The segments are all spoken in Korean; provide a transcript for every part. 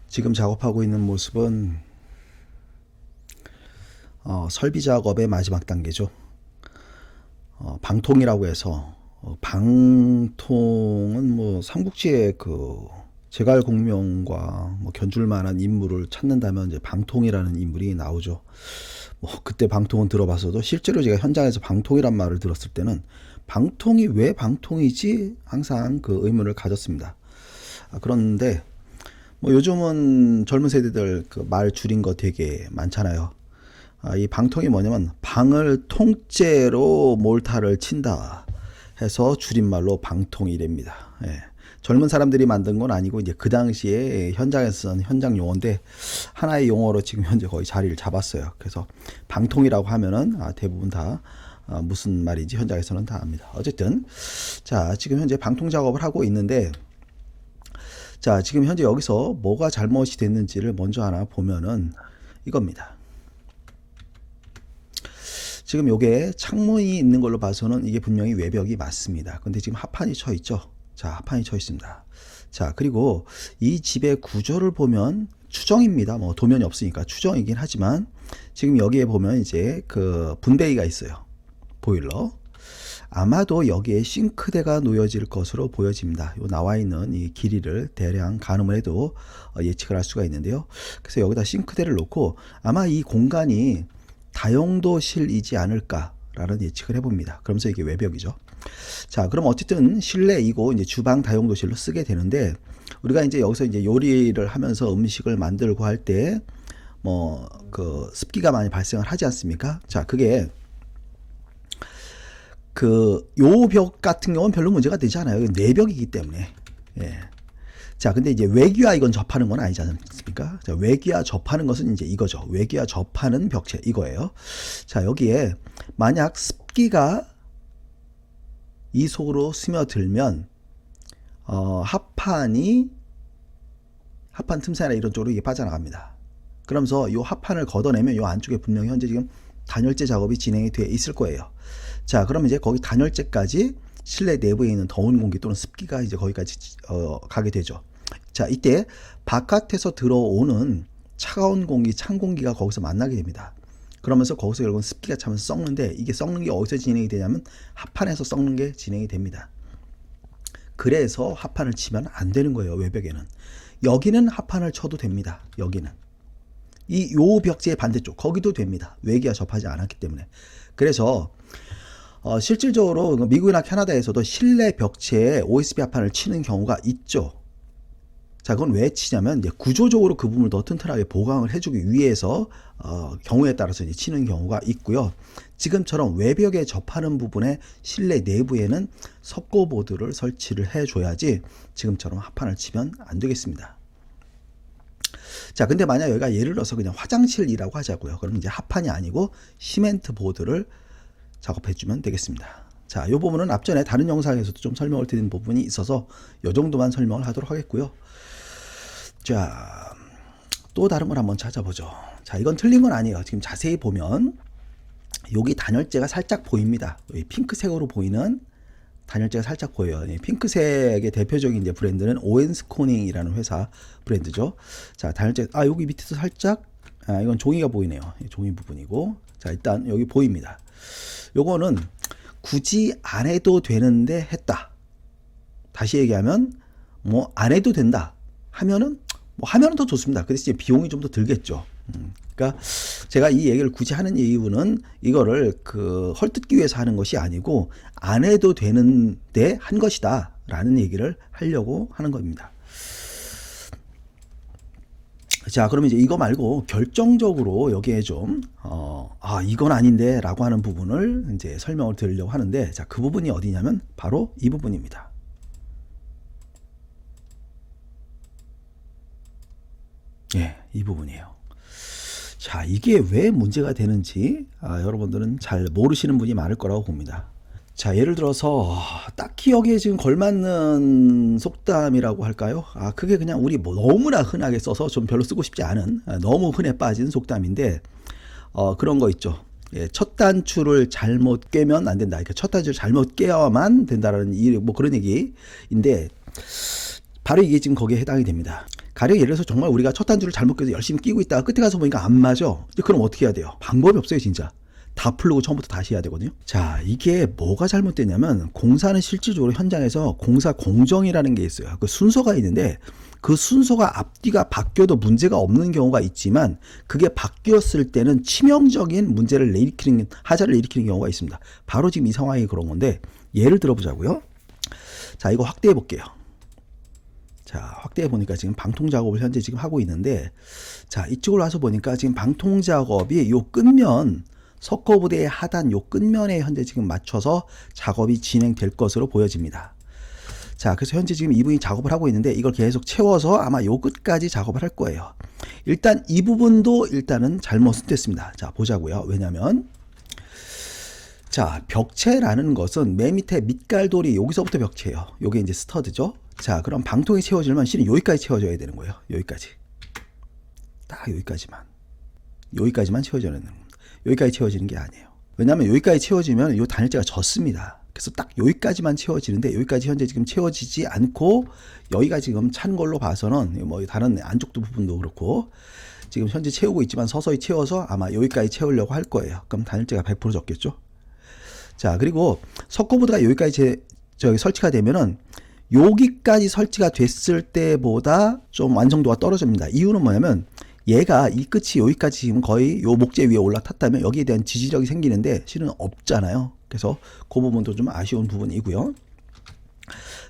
지금 작업하고 있는 모습은 설비 작업의 마지막 단계죠. 방통이라고 해서 방통은 뭐 삼국지의 그 제갈 공명과 뭐 견줄 만한 인물을 찾는다면 이제 방통이라는 인물이 나오죠. 뭐 그때 방통은 들어봤어도 실제로 제가 현장에서 방통이란 말을 들었을 때는 방통이 왜 방통이지 항상 그 의문을 가졌습니다. 그런데 뭐 요즘은 젊은 세대들 그 말 줄인 거 되게 많잖아요. 이 방통이 뭐냐면 방을 통째로 몰타를 친다 해서 줄임말로 방통이랍니다. 예. 젊은 사람들이 만든 건 아니고 이제 그 당시에 현장에서 쓴 현장 용어인데 하나의 용어로 지금 현재 거의 자리를 잡았어요. 그래서 방통이라고 하면은 대부분 다 무슨 말인지 현장에서는 다 압니다. 어쨌든 자, 지금 현재 방통 작업을 하고 있는데 자, 지금 현재 여기서 뭐가 잘못이 됐는지를 먼저 하나 보면은 이겁니다. 지금 요게 창문이 있는 걸로 봐서는 이게 분명히 외벽이 맞습니다. 근데 지금 합판이 쳐 있죠. 자, 합판이 쳐 있습니다. 자, 그리고 이 집의 구조를 보면 추정입니다. 뭐 도면이 없으니까 추정이긴 하지만 지금 여기에 보면 이제 그 분배기가 있어요. 보일러. 아마도 여기에 싱크대가 놓여질 것으로 보여집니다. 요 나와 있는 이 길이를 대략 가늠을 해도 예측을 할 수가 있는데요. 그래서 여기다 싱크대를 놓고 아마 이 공간이 다용도실이지 않을까라는 예측을 해봅니다. 그러면서 이게 외벽이죠. 자, 그럼 어쨌든 실내이고 이제 주방 다용도실로 쓰게 되는데 우리가 이제 여기서 이제 요리를 하면서 음식을 만들고 할 때 뭐 그 습기가 많이 발생을 하지 않습니까? 자, 그게 그 요 벽 같은 경우는 별로 문제가 되지 않아요. 내벽이기 때문에. 예. 자, 근데 이제 외기와 이건 접하는 건 아니지 않습니까? 자, 외기와 접하는 것은 이제 이거죠. 외기와 접하는 벽체 이거예요. 자, 여기에 만약 습기가 이 속으로 스며들면 합판 틈새나 이런 쪽으로 이게 빠져나갑니다. 그러면서 이 합판을 걷어내면 이 안쪽에 분명히 현재 지금 단열재 작업이 진행이 되어 있을 거예요. 자, 그러면 이제 거기 단열재까지 실내 내부에 있는 더운 공기 또는 습기가 이제 거기까지 가게 되죠. 자, 이때 바깥에서 들어오는 차가운 공기, 찬 공기가 거기서 만나게 됩니다. 그러면서 거기서 결국은 습기가 차면서 썩는데 이게 썩는 게 어디서 진행이 되냐면 합판에서 썩는 게 진행이 됩니다. 그래서 합판을 치면 안 되는 거예요. 외벽에는. 여기는 합판을 쳐도 됩니다. 여기는. 요 벽지의 반대쪽 거기도 됩니다. 외기와 접하지 않았기 때문에. 그래서 실질적으로 미국이나 캐나다에서도 실내 벽체에 OSB 합판을 치는 경우가 있죠. 자, 그건 왜 치냐면 이제 구조적으로 그 부분을 더 튼튼하게 보강을 해주기 위해서 경우에 따라서 이제 치는 경우가 있고요. 지금처럼 외벽에 접하는 부분에 실내 내부에는 석고보드를 설치를 해줘야지 지금처럼 합판을 치면 안 되겠습니다. 자, 근데 만약 여기가 예를 들어서 그냥 화장실이라고 하자고요. 그럼 이제 합판이 아니고 시멘트 보드를 작업해주면 되겠습니다. 자, 이 부분은 앞전에 다른 영상에서도 좀 설명을 드린 부분이 있어서 이 정도만 설명을 하도록 하겠고요. 자, 또 다른 걸 한번 찾아보죠. 자, 이건 틀린 건 아니에요. 지금 자세히 보면 여기 단열재가 살짝 보입니다. 여기 핑크색으로 보이는 단열재가 살짝 보여요. 핑크색의 대표적인 이제 브랜드는 오웬스코닝이라는 회사 브랜드죠. 자, 단열재, 여기 밑에도 살짝, 이건 종이가 보이네요. 종이 부분이고. 자, 일단 여기 보입니다. 요거는 굳이 안 해도 되는데 했다. 다시 얘기하면, 뭐, 안 해도 된다. 하면은, 뭐, 하면은 더 좋습니다. 근데 이제 비용이 좀 더 들겠죠. 그러니까 제가 이 얘기를 굳이 하는 이유는 이거를 그 헐뜯기 위해서 하는 것이 아니고 안 해도 되는데 한 것이다 라는 얘기를 하려고 하는 겁니다. 자, 그러면 이제 이거 말고 결정적으로 여기에 좀 이건 아닌데 라고 하는 부분을 이제 설명을 드리려고 하는데, 자, 그 부분이 어디냐면 바로 이 부분입니다. 예, 이 부분이에요. 자, 이게 왜 문제가 되는지 여러분들은 잘 모르시는 분이 많을 거라고 봅니다. 자, 예를 들어서 딱히 여기에 지금 걸맞는 속담이라고 할까요? 그게 그냥 우리 뭐 너무나 흔하게 써서 좀 별로 쓰고 싶지 않은 너무 흔해 빠진 속담인데 그런 거 있죠. 예, 첫 단추를 잘못 깨면 안 된다. 그러니까 첫 단추를 잘못 깨야만 된다라는 뭐 그런 얘기인데 바로 이게 지금 거기에 해당이 됩니다. 가령 예를 들어서 정말 우리가 첫 단추를 잘못 깨서 열심히 끼고 있다가 끝에 가서 보니까 안 맞아. 그럼 어떻게 해야 돼요? 방법이 없어요, 진짜. 다 풀고 처음부터 다시 해야 되거든요. 자, 이게 뭐가 잘못됐냐면 공사는 실질적으로 현장에서 공사 공정이라는 게 있어요. 그 순서가 있는데 그 순서가 앞뒤가 바뀌어도 문제가 없는 경우가 있지만 그게 바뀌었을 때는 치명적인 문제를 일으키는 하자를 일으키는 경우가 있습니다. 바로 지금 이 상황이 그런 건데 예를 들어보자고요. 자, 이거 확대해 볼게요. 자, 확대해 보니까 지금 방통 작업을 현재 지금 하고 있는데 자, 이쪽으로 와서 보니까 지금 방통 작업이 요 끝면 석고부대의 하단 요 끝면에 현재 지금 맞춰서 작업이 진행될 것으로 보여집니다. 자, 그래서 현재 지금 이분이 작업을 하고 있는데 이걸 계속 채워서 아마 요 끝까지 작업을 할 거예요. 일단 이 부분도 일단은 잘못은 됐습니다. 자, 보자고요. 왜냐면 자, 벽체라는 것은 맨 밑에 밑갈돌이 여기서부터 벽체예요. 요게 이제 스터드죠. 자, 그럼 방통이 채워지려면 실은 여기까지 채워져야 되는 거예요. 여기까지. 딱 여기까지만 채워져야 되는 겁니다. 여기까지 채워지는 게 아니에요. 왜냐하면 여기까지 채워지면 이 단열재가 젖습니다. 그래서 딱 여기까지만 채워지는데 여기까지 현재 지금 채워지지 않고 여기가 지금 찬 걸로 봐서는 뭐 다른 안쪽 부분도 그렇고 지금 현재 채우고 있지만 서서히 채워서 아마 여기까지 채우려고 할 거예요. 그럼 단열재가 100% 젖겠죠. 자, 그리고 석고보드가 여기까지 설치가 되면은 여기까지 설치가 됐을 때보다 좀 완성도가 떨어집니다. 이유는 뭐냐면 얘가 이 끝이 여기까지 지금 거의 요 목재 위에 올라탔다면 여기에 대한 지지력이 생기는데 실은 없잖아요. 그래서 그 부분도 좀 아쉬운 부분이고요.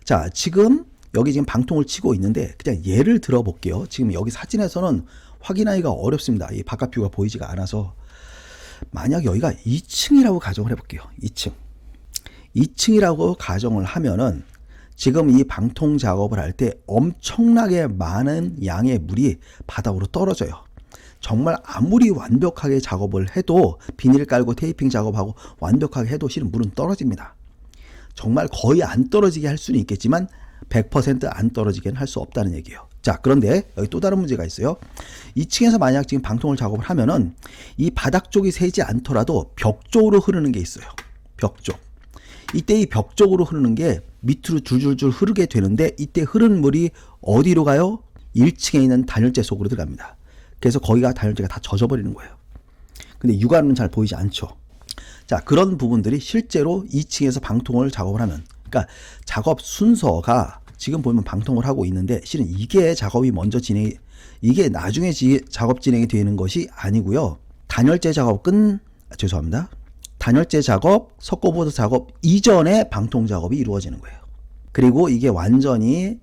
자, 지금 여기 지금 방통을 치고 있는데 그냥 예를 들어 볼게요. 지금 여기 사진에서는 확인하기가 어렵습니다. 이 바깥 뷰가 보이지가 않아서 만약 여기가 2층이라고 가정을 해볼게요. 2층이라고 가정을 하면은 지금 이 방통 작업을 할 때 엄청나게 많은 양의 물이 바닥으로 떨어져요. 정말 아무리 완벽하게 작업을 해도 비닐 깔고 테이핑 작업하고 완벽하게 해도 실은 물은 떨어집니다. 정말 거의 안 떨어지게 할 수는 있겠지만 100%안 떨어지게는 할 수 없다는 얘기예요. 자, 그런데 여기 또 다른 문제가 있어요. 2층에서 만약 지금 방통을 작업을 하면은 이 바닥 쪽이 새지 않더라도 벽 쪽으로 흐르는 게 있어요. 벽 쪽. 이때 이 벽 쪽으로 흐르는 게 밑으로 줄줄줄 흐르게 되는데 이때 흐르는 물이 어디로 가요? 1층에 있는 단열재 속으로 들어갑니다. 그래서 거기가 단열재가 다 젖어버리는 거예요. 근데 육안은 잘 보이지 않죠. 자, 그런 부분들이 실제로 2층에서 방통을 작업을 하면 그러니까 작업 순서가 지금 보면 방통을 하고 있는데 실은 이게 작업이 먼저 이게 나중에 작업 진행이 되는 것이 아니고요. 단열재 작업은 죄송합니다. 단열재 작업, 석고보드 작업 이전에 방통 작업이 이루어지는 거예요. 그리고 이게 완전히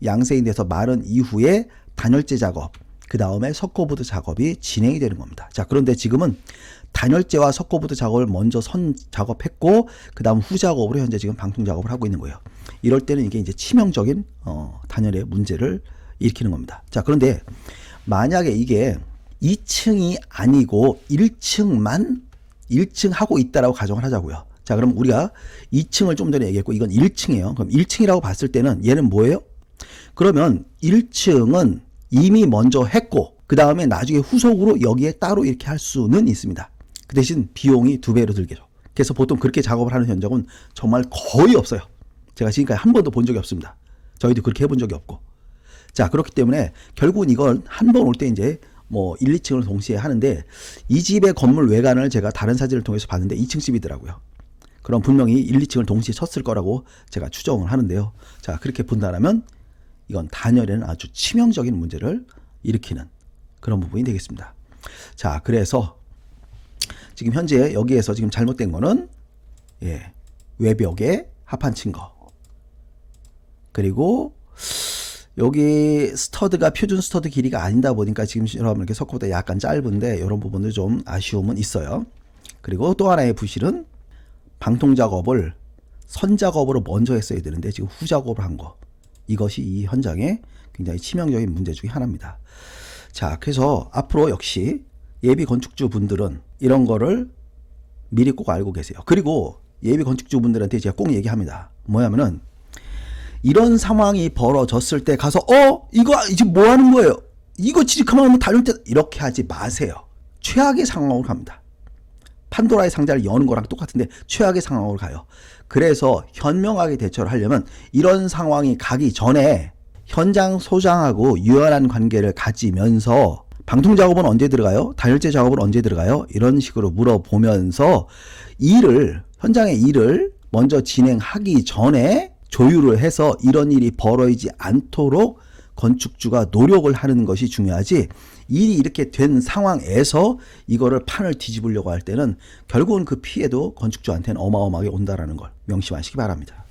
양생이 돼서 마른 이후에 단열재 작업, 그 다음에 석고보드 작업이 진행이 되는 겁니다. 자, 그런데 지금은 단열재와 석고보드 작업을 먼저 선 작업했고 그 다음 후 작업으로 현재 지금 방통 작업을 하고 있는 거예요. 이럴 때는 이게 이제 치명적인 단열의 문제를 일으키는 겁니다. 자, 그런데 만약에 이게 2층이 아니고 1층 하고 있다라고 가정을 하자고요. 자, 그럼 우리가 2층을 좀 전에 얘기했고 이건 1층이에요. 그럼 1층이라고 봤을 때는 얘는 뭐예요? 그러면 1층은 이미 먼저 했고 그 다음에 나중에 후속으로 여기에 따로 이렇게 할 수는 있습니다. 그 대신 비용이 2배로 들겠죠. 그래서 보통 그렇게 작업을 하는 현장은 정말 거의 없어요. 제가 지금까지 한 번도 본 적이 없습니다. 저희도 그렇게 해본 적이 없고. 자, 그렇기 때문에 결국은 이건 한 번 올 때 이제 뭐 1, 2층을 동시에 하는데 이 집의 건물 외관을 제가 다른 사진을 통해서 봤는데 2층 집이더라고요. 그럼 분명히 1, 2층을 동시에 쳤을 거라고 제가 추정을 하는데요. 자, 그렇게 본다면 이건 단열에는 아주 치명적인 문제를 일으키는 그런 부분이 되겠습니다. 자, 그래서 지금 현재 여기에서 지금 잘못된 거는 외벽에 합판 친 거. 그리고 여기 스터드가 표준 스터드 길이가 아니다 보니까 지금 여러분 이렇게 석고보다 약간 짧은데 이런 부분도 좀 아쉬움은 있어요. 그리고 또 하나의 부실은 방통 작업을 선 작업으로 먼저 했어야 되는데 지금 후 작업을 한 거. 이것이 이 현장의 굉장히 치명적인 문제 중에 하나입니다. 자, 그래서 앞으로 역시 예비 건축주 분들은 이런 거를 미리 꼭 알고 계세요. 그리고 예비 건축주분들한테 제가 꼭 얘기합니다. 뭐냐면은 이런 상황이 벌어졌을 때 가서 이거 지금 뭐 하는 거예요? 이거 취직하면 단열재 이렇게 하지 마세요. 최악의 상황으로 갑니다. 판도라의 상자를 여는 거랑 똑같은데 최악의 상황으로 가요. 그래서 현명하게 대처를 하려면 이런 상황이 가기 전에 현장 소장하고 유연한 관계를 가지면서 방통 작업은 언제 들어가요? 단열재 작업은 언제 들어가요? 이런 식으로 물어보면서 현장의 일을 먼저 진행하기 전에 조율을 해서 이런 일이 벌어지지 않도록 건축주가 노력을 하는 것이 중요하지, 일이 이렇게 된 상황에서 이거를 판을 뒤집으려고 할 때는 결국은 그 피해도 건축주한테는 어마어마하게 온다라는 걸 명심하시기 바랍니다.